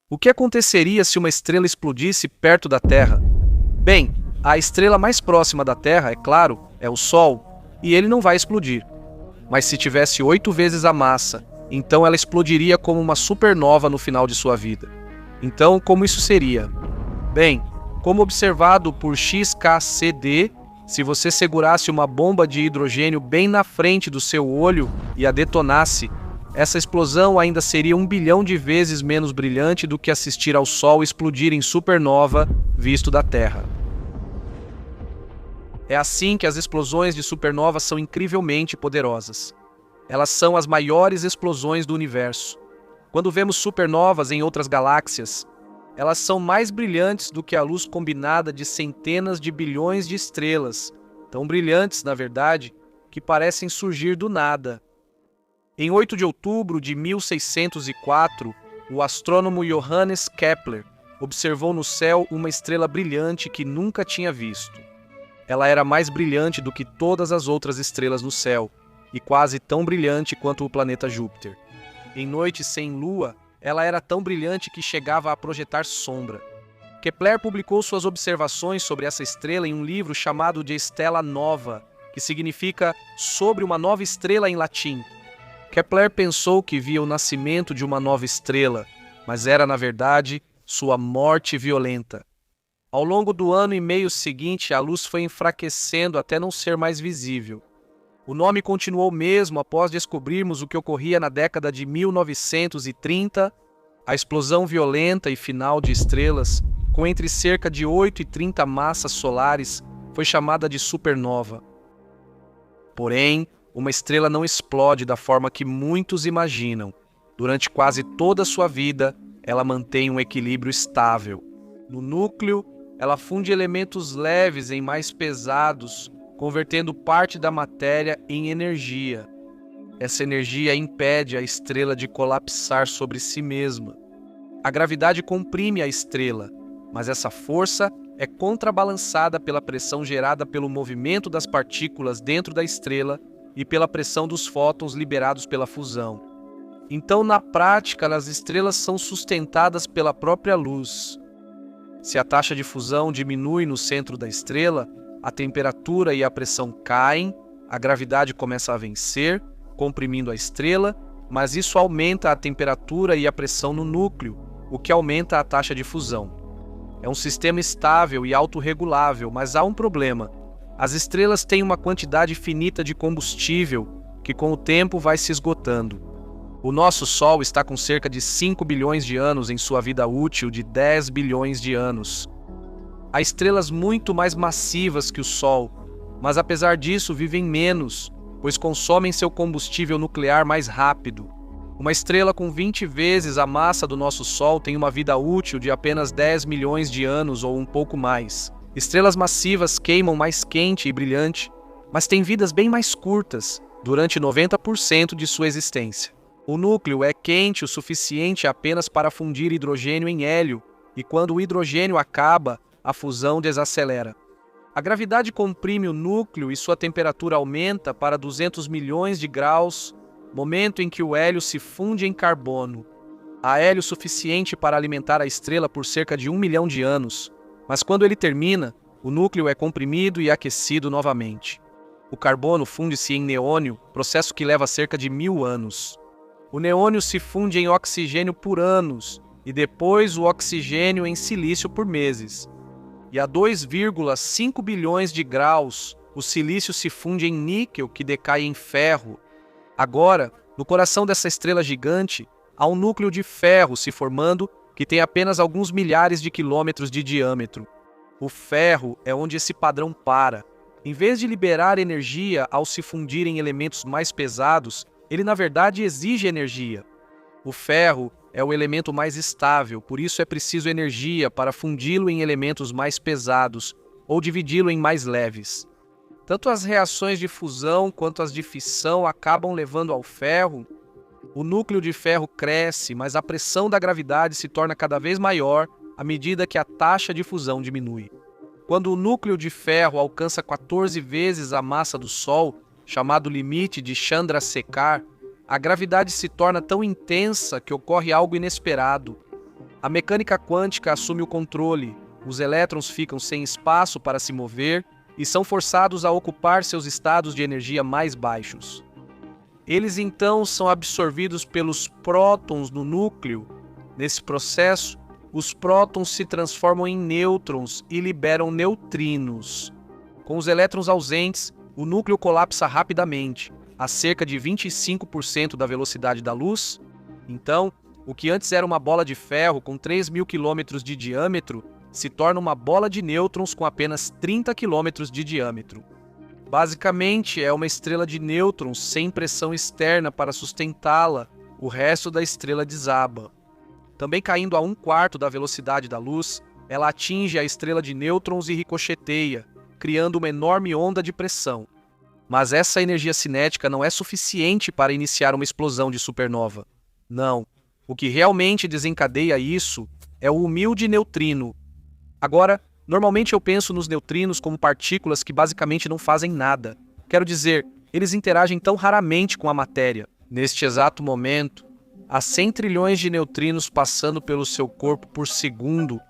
O que aconteceria se uma estrela explodisse perto da Terra? Bem, a estrela mais próxima da Terra, é claro, é o Sol, e ele não vai explodir. Mas se tivesse 8 vezes a massa, então ela explodiria como uma supernova no final de sua vida. Então, como isso seria? Bem, como observado por XKCD, se você segurasse uma bomba de hidrogênio bem na frente do seu olho e a detonasse, essa explosão ainda seria 1 bilhão de vezes menos brilhante do que assistir ao Sol explodir em supernova visto da Terra. É assim que as explosões de supernova são incrivelmente poderosas. Elas são as maiores explosões do universo. Quando vemos supernovas em outras galáxias, elas são mais brilhantes do que a luz combinada de centenas de bilhões de estrelas, tão brilhantes, na verdade, que parecem surgir do nada. Em 8 de outubro de 1604, o astrônomo Johannes Kepler observou no céu uma estrela brilhante que nunca tinha visto. Ela era mais brilhante do que todas as outras estrelas no céu, e quase tão brilhante quanto o planeta Júpiter. Em noites sem lua, ela era tão brilhante que chegava a projetar sombra. Kepler publicou suas observações sobre essa estrela em um livro chamado de Stella Nova, que significa sobre uma nova estrela em latim. Kepler pensou que via o nascimento de uma nova estrela, mas era, na verdade, sua morte violenta. Ao longo do ano e meio seguinte, a luz foi enfraquecendo até não ser mais visível. O nome continuou mesmo após descobrirmos o que ocorria na década de 1930, a explosão violenta e final de estrelas, com entre cerca de 8 e 30 massas solares, foi chamada de supernova. Porém, uma estrela não explode da forma que muitos imaginam. Durante quase toda a sua vida, ela mantém um equilíbrio estável. No núcleo, ela funde elementos leves em mais pesados, convertendo parte da matéria em energia. Essa energia impede a estrela de colapsar sobre si mesma. A gravidade comprime a estrela, mas essa força é contrabalançada pela pressão gerada pelo movimento das partículas dentro da estrela e pela pressão dos fótons liberados pela fusão. Então, na prática, as estrelas são sustentadas pela própria luz. Se a taxa de fusão diminui no centro da estrela, a temperatura e a pressão caem, a gravidade começa a vencer, comprimindo a estrela, mas isso aumenta a temperatura e a pressão no núcleo, o que aumenta a taxa de fusão. É um sistema estável e autorregulável, mas há um problema. As estrelas têm uma quantidade finita de combustível que com o tempo vai se esgotando. O nosso Sol está com cerca de 5 bilhões de anos em sua vida útil de 10 bilhões de anos. Há estrelas muito mais massivas que o Sol, mas apesar disso vivem menos, pois consomem seu combustível nuclear mais rápido. Uma estrela com 20 vezes a massa do nosso Sol tem uma vida útil de apenas 10 milhões de anos ou um pouco mais. Estrelas massivas queimam mais quente e brilhante, mas têm vidas bem mais curtas, durante 90% de sua existência. O núcleo é quente o suficiente apenas para fundir hidrogênio em hélio, e quando o hidrogênio acaba, a fusão desacelera. A gravidade comprime o núcleo e sua temperatura aumenta para 200 milhões de graus, momento em que o hélio se funde em carbono. Há hélio suficiente para alimentar a estrela por cerca de 1 milhão de anos, mas quando ele termina, o núcleo é comprimido e aquecido novamente. O carbono funde-se em neônio, processo que leva cerca de 1000 anos. O neônio se funde em oxigênio por anos, e depois o oxigênio em silício por meses. E a 2,5 bilhões de graus, o silício se funde em níquel que decai em ferro. Agora, no coração dessa estrela gigante, há um núcleo de ferro se formando que tem apenas alguns milhares de quilômetros de diâmetro. O ferro é onde esse padrão para. Em vez de liberar energia ao se fundir em elementos mais pesados, ele na verdade exige energia. O ferro é o elemento mais estável, por isso é preciso energia para fundi-lo em elementos mais pesados ou dividi-lo em mais leves. Tanto as reações de fusão quanto as de fissão acabam levando ao ferro. O núcleo de ferro cresce, mas a pressão da gravidade se torna cada vez maior à medida que a taxa de fusão diminui. Quando o núcleo de ferro alcança 14 vezes a massa do Sol, chamado limite de Chandrasekhar, a gravidade se torna tão intensa que ocorre algo inesperado. A mecânica quântica assume o controle, os elétrons ficam sem espaço para se mover e são forçados a ocupar seus estados de energia mais baixos. Eles então são absorvidos pelos prótons no núcleo. Nesse processo, os prótons se transformam em nêutrons e liberam neutrinos. Com os elétrons ausentes, o núcleo colapsa rapidamente, a cerca de 25% da velocidade da luz. Então, o que antes era uma bola de ferro com 3.000 km de diâmetro se torna uma bola de nêutrons com apenas 30 km de diâmetro. Basicamente, é uma estrela de nêutrons sem pressão externa para sustentá-la, o resto da estrela desaba. Também caindo a 1/4 da velocidade da luz, ela atinge a estrela de nêutrons e ricocheteia, criando uma enorme onda de pressão. Mas essa energia cinética não é suficiente para iniciar uma explosão de supernova. Não. O que realmente desencadeia isso é o humilde neutrino. Agora, normalmente eu penso nos neutrinos como partículas que basicamente não fazem nada. Quero dizer, eles interagem tão raramente com a matéria. Neste exato momento, há 100 trilhões de neutrinos passando pelo seu corpo por segundo.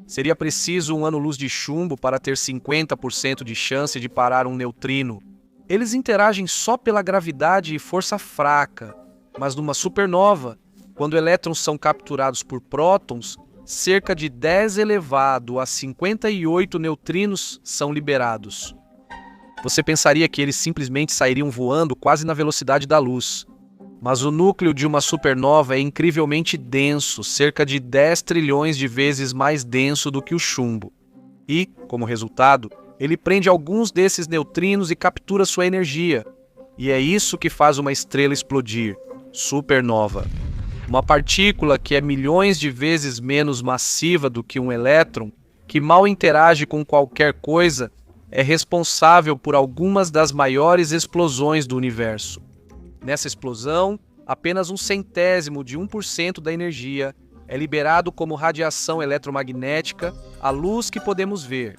Seria preciso um ano-luz de chumbo para ter 50% de chance de parar um neutrino. Eles interagem só pela gravidade e força fraca, mas numa supernova, quando elétrons são capturados por prótons, cerca de 10 elevado a 58 neutrinos são liberados. Você pensaria que eles simplesmente sairiam voando quase na velocidade da luz. Mas o núcleo de uma supernova é incrivelmente denso, cerca de 10 trilhões de vezes mais denso do que o chumbo. E, como resultado, ele prende alguns desses neutrinos e captura sua energia. E é isso que faz uma estrela explodir. Supernova. Uma partícula que é milhões de vezes menos massiva do que um elétron, que mal interage com qualquer coisa, é responsável por algumas das maiores explosões do universo. Nessa explosão, apenas 0,01% da energia é liberado como radiação eletromagnética, a luz que podemos ver.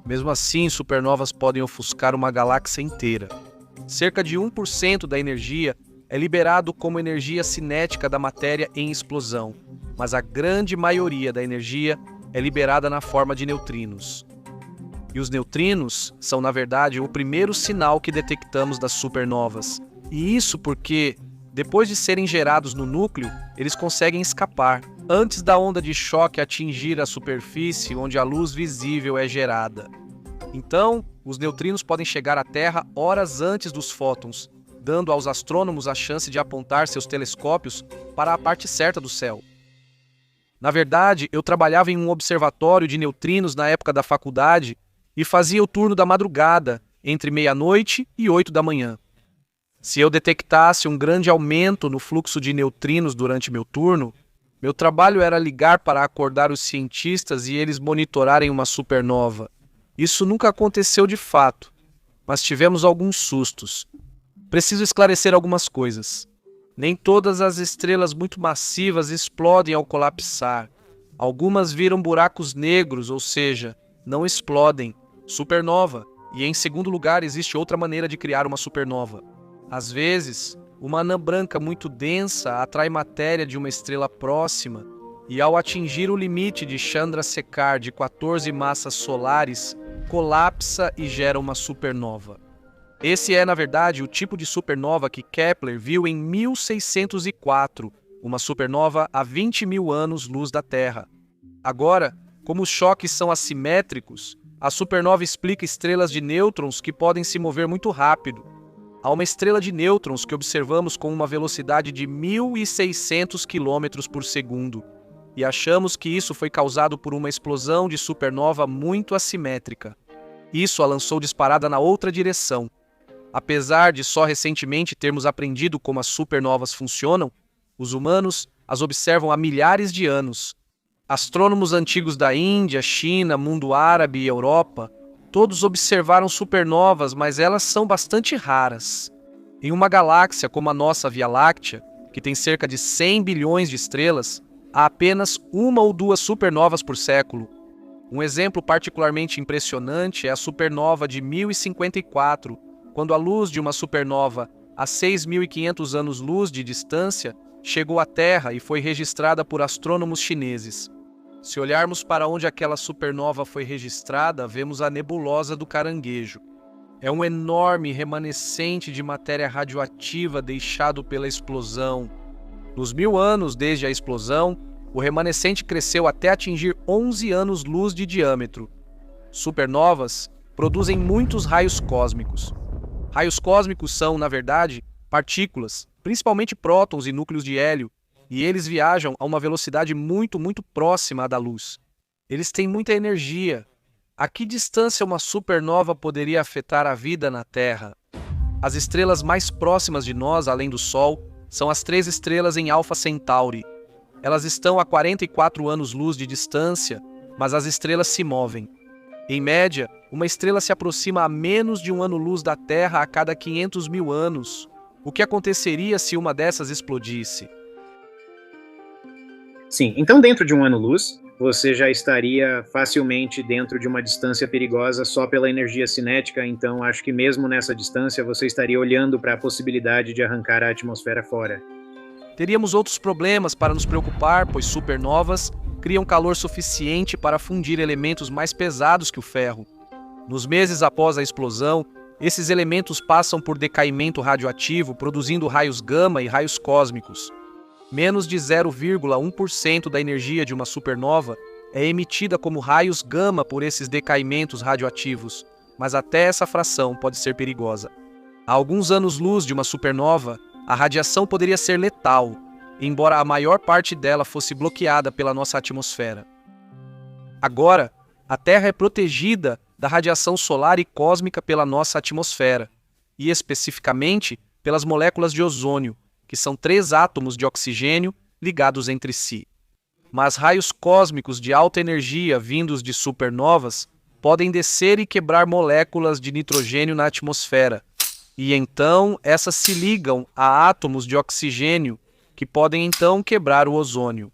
Mesmo assim, supernovas podem ofuscar uma galáxia inteira. Cerca de 1% da energia é liberado como energia cinética da matéria em explosão, mas a grande maioria da energia é liberada na forma de neutrinos. E os neutrinos são, na verdade, o primeiro sinal que detectamos das supernovas. E isso porque, depois de serem gerados no núcleo, eles conseguem escapar, antes da onda de choque atingir a superfície onde a luz visível é gerada. Então, os neutrinos podem chegar à Terra horas antes dos fótons, dando aos astrônomos a chance de apontar seus telescópios para a parte certa do céu. Na verdade, eu trabalhava em um observatório de neutrinos na época da faculdade e fazia o turno da madrugada, entre meia-noite e 8 da manhã. Se eu detectasse um grande aumento no fluxo de neutrinos durante meu turno, meu trabalho era ligar para acordar os cientistas e eles monitorarem uma supernova. Isso nunca aconteceu de fato, mas tivemos alguns sustos. Preciso esclarecer algumas coisas. Nem todas as estrelas muito massivas explodem ao colapsar. Algumas viram buracos negros, ou seja, não explodem. Supernova. E em segundo lugar, existe outra maneira de criar uma supernova. Às vezes, uma anã branca muito densa atrai matéria de uma estrela próxima e, ao atingir o limite de Chandrasekhar de 14 massas solares, colapsa e gera uma supernova. Esse é, na verdade, o tipo de supernova que Kepler viu em 1604, uma supernova a 20.000 anos-luz da Terra. Agora, como os choques são assimétricos, a supernova explica estrelas de nêutrons que podem se mover muito rápido. Há uma estrela de nêutrons que observamos com uma velocidade de 1.600 km por segundo, e achamos que isso foi causado por uma explosão de supernova muito assimétrica. Isso a lançou disparada na outra direção. Apesar de só recentemente termos aprendido como as supernovas funcionam, os humanos as observam há milhares de anos. Astrônomos antigos da Índia, China, mundo árabe e Europa, todos observaram supernovas, mas elas são bastante raras. Em uma galáxia como a nossa Via Láctea, que tem cerca de 100 bilhões de estrelas, há apenas uma ou duas supernovas por século. Um exemplo particularmente impressionante é a supernova de 1054, quando a luz de uma supernova a 6.500 anos-luz de distância chegou à Terra e foi registrada por astrônomos chineses. Se olharmos para onde aquela supernova foi registrada, vemos a nebulosa do Caranguejo. É um enorme remanescente de matéria radioativa deixado pela explosão. Nos 1000 anos desde a explosão, o remanescente cresceu até atingir 11 anos-luz de diâmetro. Supernovas produzem muitos raios cósmicos. Raios cósmicos são, na verdade, partículas, principalmente prótons e núcleos de hélio, e eles viajam a uma velocidade muito próxima à da luz. Eles têm muita energia. A que distância uma supernova poderia afetar a vida na Terra? As estrelas mais próximas de nós, além do Sol, são as 3 estrelas em Alpha Centauri. Elas estão a 44 anos-luz de distância, mas as estrelas se movem. Em média, uma estrela se aproxima a menos de um ano-luz da Terra a cada 500 mil anos. O que aconteceria se uma dessas explodisse? Sim, então dentro de um ano-luz, você já estaria facilmente dentro de uma distância perigosa só pela energia cinética, então acho que mesmo nessa distância você estaria olhando para a possibilidade de arrancar a atmosfera fora. Teríamos outros problemas para nos preocupar, pois supernovas criam calor suficiente para fundir elementos mais pesados que o ferro. Nos meses após a explosão, esses elementos passam por decaimento radioativo, produzindo raios gama e raios cósmicos. Menos de 0,1% da energia de uma supernova é emitida como raios gama por esses decaimentos radioativos, mas até essa fração pode ser perigosa. A alguns anos-luz de uma supernova, a radiação poderia ser letal, embora a maior parte dela fosse bloqueada pela nossa atmosfera. Agora, a Terra é protegida da radiação solar e cósmica pela nossa atmosfera, e especificamente pelas moléculas de ozônio, que são 3 átomos de oxigênio ligados entre si. Mas raios cósmicos de alta energia vindos de supernovas podem descer e quebrar moléculas de nitrogênio na atmosfera, e então essas se ligam a átomos de oxigênio, que podem então quebrar o ozônio.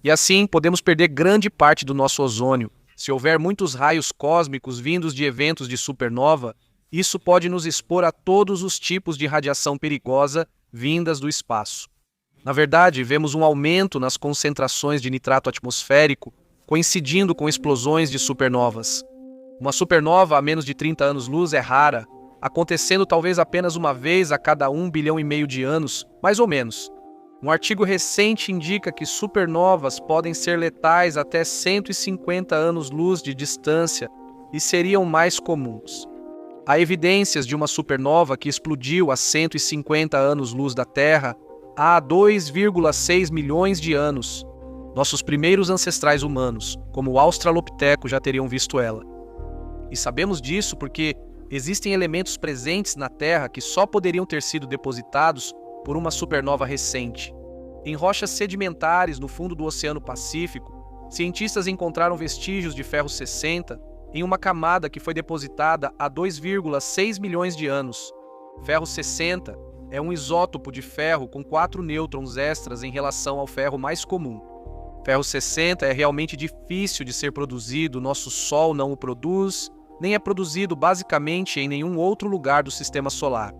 E assim podemos perder grande parte do nosso ozônio. Se houver muitos raios cósmicos vindos de eventos de supernova, isso pode nos expor a todos os tipos de radiação perigosa vindas do espaço. Na verdade, vemos um aumento nas concentrações de nitrato atmosférico, coincidindo com explosões de supernovas. Uma supernova a menos de 30 anos-luz é rara, acontecendo talvez apenas uma vez a cada 1,5 bilhão de anos, mais ou menos. Um artigo recente indica que supernovas podem ser letais até 150 anos-luz de distância e seriam mais comuns. Há evidências de uma supernova que explodiu a 150 anos-luz da Terra há 2,6 milhões de anos. Nossos primeiros ancestrais humanos, como o Australopiteco, já teriam visto ela. E sabemos disso porque existem elementos presentes na Terra que só poderiam ter sido depositados por uma supernova recente. Em rochas sedimentares no fundo do Oceano Pacífico, cientistas encontraram vestígios de ferro 60 em uma camada que foi depositada há 2,6 milhões de anos. Ferro 60 é um isótopo de ferro com 4 nêutrons extras em relação ao ferro mais comum. Ferro 60 é realmente difícil de ser produzido, nosso Sol não o produz, nem é produzido basicamente em nenhum outro lugar do Sistema Solar.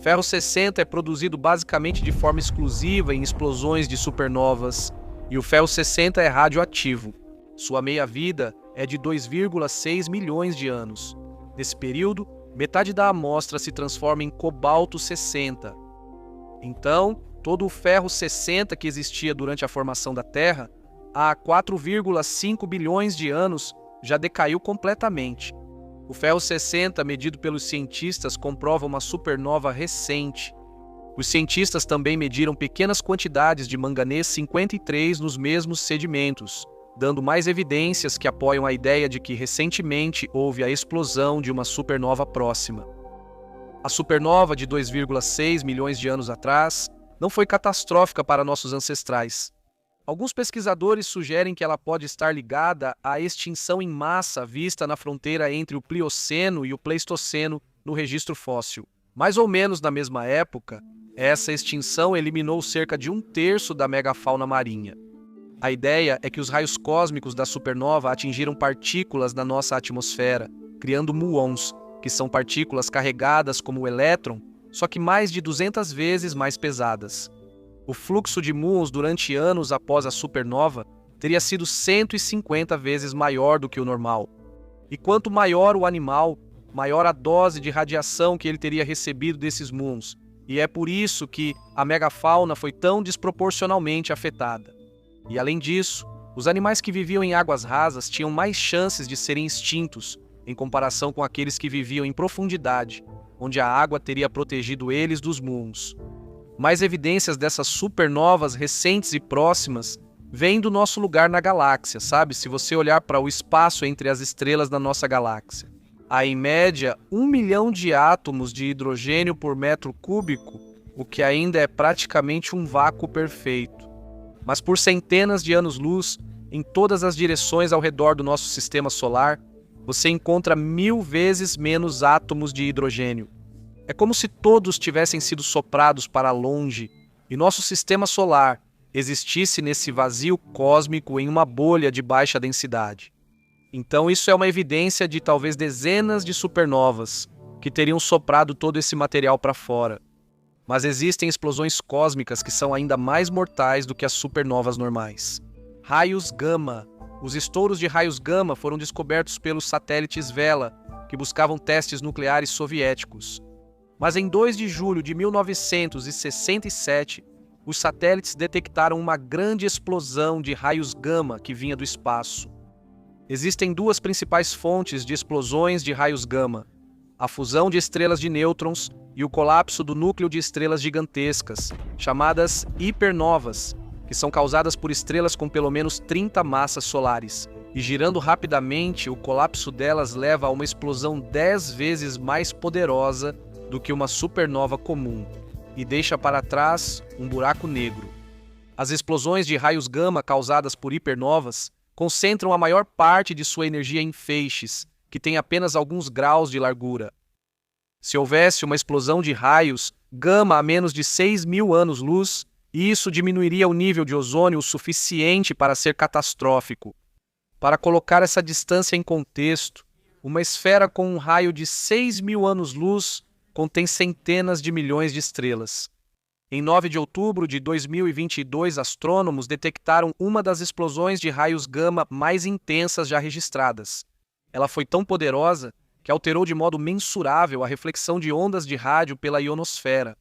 Ferro 60 é produzido basicamente de forma exclusiva em explosões de supernovas, e o ferro 60 é radioativo. Sua meia-vida é de 2,6 milhões de anos. Nesse período, metade da amostra se transforma em cobalto 60. Então, todo o ferro 60 que existia durante a formação da Terra, há 4,5 bilhões de anos, já decaiu completamente. O ferro 60, medido pelos cientistas, comprova uma supernova recente. Os cientistas também mediram pequenas quantidades de manganês 53 nos mesmos sedimentos, dando mais evidências que apoiam a ideia de que recentemente houve a explosão de uma supernova próxima. A supernova de 2,6 milhões de anos atrás não foi catastrófica para nossos ancestrais. Alguns pesquisadores sugerem que ela pode estar ligada à extinção em massa vista na fronteira entre o Plioceno e o Pleistoceno no registro fóssil. Mais ou menos na mesma época, essa extinção eliminou cerca de 1/3 da megafauna marinha. A ideia é que os raios cósmicos da supernova atingiram partículas na nossa atmosfera, criando muons, que são partículas carregadas como o elétron, só que mais de 200 vezes mais pesadas. o fluxo de muons durante anos após a supernova teria sido 150 vezes maior do que o normal. E quanto maior o animal, maior a dose de radiação que ele teria recebido desses muons. E é por isso que a megafauna foi tão desproporcionalmente afetada. E além disso, os animais que viviam em águas rasas tinham mais chances de serem extintos em comparação com aqueles que viviam em profundidade, onde a água teria protegido eles dos muons. Mais evidências dessas supernovas recentes e próximas vêm do nosso lugar na galáxia, sabe? Se você olhar para o espaço entre as estrelas da nossa galáxia. Há, em média, 1 milhão de átomos de hidrogênio por metro cúbico, o que ainda é praticamente um vácuo perfeito. Mas por centenas de anos-luz, em todas as direções ao redor do nosso sistema solar, você encontra 1000 vezes menos átomos de hidrogênio. É como se todos tivessem sido soprados para longe e nosso sistema solar existisse nesse vazio cósmico em uma bolha de baixa densidade. Então isso é uma evidência de talvez dezenas de supernovas que teriam soprado todo esse material para fora. Mas existem explosões cósmicas que são ainda mais mortais do que as supernovas normais. Raios gama. Os estouros de raios gama foram descobertos pelos satélites Vela, que buscavam testes nucleares soviéticos. Mas em 2 de julho de 1967, os satélites detectaram uma grande explosão de raios gama que vinha do espaço. Existem 2 principais fontes de explosões de raios gama: a fusão de estrelas de nêutrons e o colapso do núcleo de estrelas gigantescas, chamadas hipernovas, que são causadas por estrelas com pelo menos 30 massas solares. E girando rapidamente, o colapso delas leva a uma explosão 10 vezes mais poderosa do que uma supernova comum, e deixa para trás um buraco negro. As explosões de raios gama causadas por hipernovas concentram a maior parte de sua energia em feixes, que têm apenas alguns graus de largura. Se houvesse uma explosão de raios gama a menos de 6.000 anos-luz, isso diminuiria o nível de ozônio o suficiente para ser catastrófico. Para colocar essa distância em contexto, uma esfera com um raio de 6.000 anos-luz contém centenas de milhões de estrelas. Em 9 de outubro de 2022, astrônomos detectaram uma das explosões de raios gama mais intensas já registradas. Ela foi tão poderosa que alterou de modo mensurável a reflexão de ondas de rádio pela ionosfera.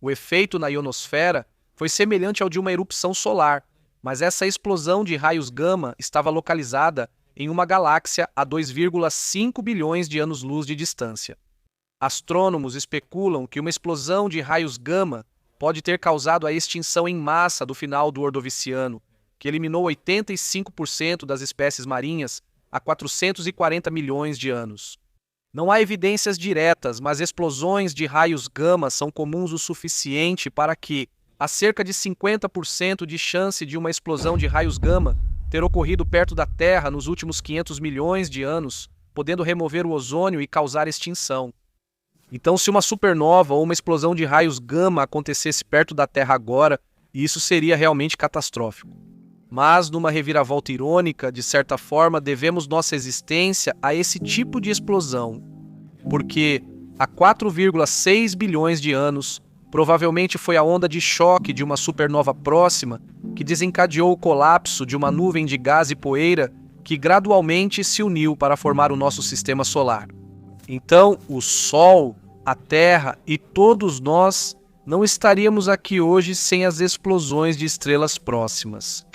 O efeito na ionosfera foi semelhante ao de uma erupção solar, mas essa explosão de raios gama estava localizada em uma galáxia a 2,5 bilhões de anos-luz de distância. Astrônomos especulam que uma explosão de raios gama pode ter causado a extinção em massa do final do Ordoviciano, que eliminou 85% das espécies marinhas há 440 milhões de anos. Não há evidências diretas, mas explosões de raios gama são comuns o suficiente para que há cerca de 50% de chance de uma explosão de raios gama ter ocorrido perto da Terra nos últimos 500 milhões de anos, podendo remover o ozônio e causar extinção. Então, se uma supernova ou uma explosão de raios gama acontecesse perto da Terra agora, isso seria realmente catastrófico. Mas, numa reviravolta irônica, de certa forma, devemos nossa existência a esse tipo de explosão. Porque, há 4,6 bilhões de anos, provavelmente foi a onda de choque de uma supernova próxima que desencadeou o colapso de uma nuvem de gás e poeira que gradualmente se uniu para formar o nosso sistema solar. Então, o Sol, a Terra e todos nós não estaríamos aqui hoje sem as explosões de estrelas próximas.